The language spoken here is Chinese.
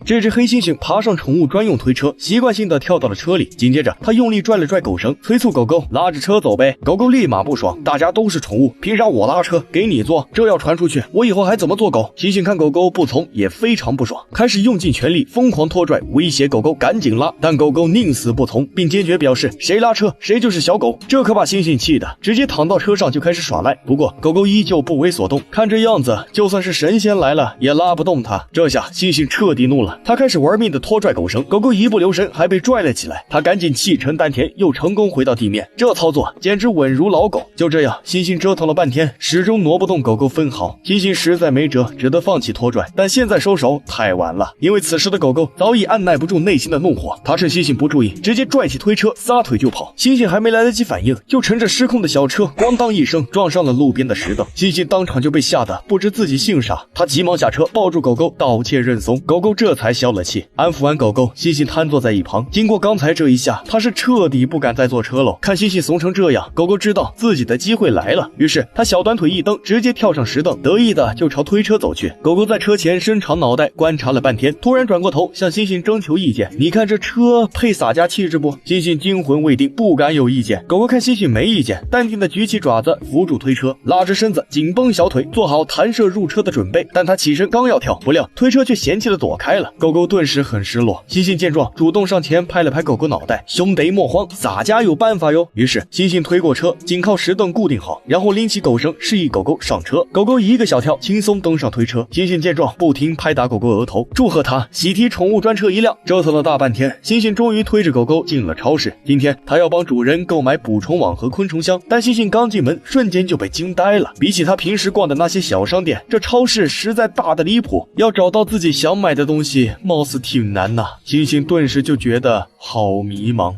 這只黑猩猩爬上寵物專用推車，習慣性的跳到了車裡。緊接着，他用力拽了拽狗绳，催促狗狗拉着车走呗。狗狗立馬不爽，大家都是宠物，凭啥我拉车给你坐？这要傳出去，我以後還怎麼做狗？猩猩看狗狗不從，也非常不爽，開始用盡全力瘋狂拖拽，威脅狗狗趕緊拉。但狗狗寧死不從，並堅決表示誰拉車誰就是小狗。這可把猩猩氣的直接躺到車上就開始耍賴。不過狗狗依舊不為所動，看這樣子，就算是神仙來了也拉不動它。這下猩猩徹底怒了，他開始玩命的拖拽狗繩，狗狗一不留神還被拽了起來。他趕緊氣沉丹田，又成功回到地面。這操作簡直穩如老狗。就這樣，猩猩折騰了半天，始終挪不動狗狗分毫。猩猩實在沒轍，只得放棄拖拽。但現在收手太晚了，因為此時的狗狗早已按耐不住內心的怒火，他趁猩猩不注意，直接拽起推車，撒腿就跑。猩猩還沒來得及反應，就乘着失控的小車咣當一聲撞上了路邊的石凳。猩猩當場就被嚇得不知自己姓啥，他急忙下車抱住狗狗道歉認慫，狗狗這才消了氣。安撫完狗狗，猩猩癱坐在一旁。經過剛才這一下，他是徹底不敢再坐車了。看猩猩慫成這樣，狗狗知道自己的機會來了，於是他小短腿一蹬，直接跳上石凳，得意的就朝推車走去。狗狗在車前伸長腦袋觀察了半天，突然轉過頭向猩猩徵求意見：“你看這車配灑家氣質不？”猩猩驚魂未定，不敢有意見。狗狗看猩猩沒意見，淡定的舉起爪子扶住推車，拉着身子緊繃小腿，做好彈射入車的準備。但他起身剛要跳，不料推車卻嫌棄的躲開了。狗狗頓時很失落。猩猩見狀，主動上前拍了拍狗狗腦袋：“兄弟莫慌，灑家有辦法喲。”於是猩猩推過車，緊靠石凳固定好，然後拎起狗繩示意狗狗上車。狗狗一個小跳，輕鬆登上推車。猩猩見狀，不停拍打狗狗額頭，祝賀他喜提寵物專車一輛。折騰了大半天，猩猩終於推着狗狗進了超市。今天他要幫主人購買捕蟲網和昆蟲箱，但猩猩剛進門，瞬間就被驚呆了。比起他平時逛的那些小商店，這超市實在大得離譜，要找到自己想買的東西，貌似挺難吶。猩猩頓時就覺得好迷茫。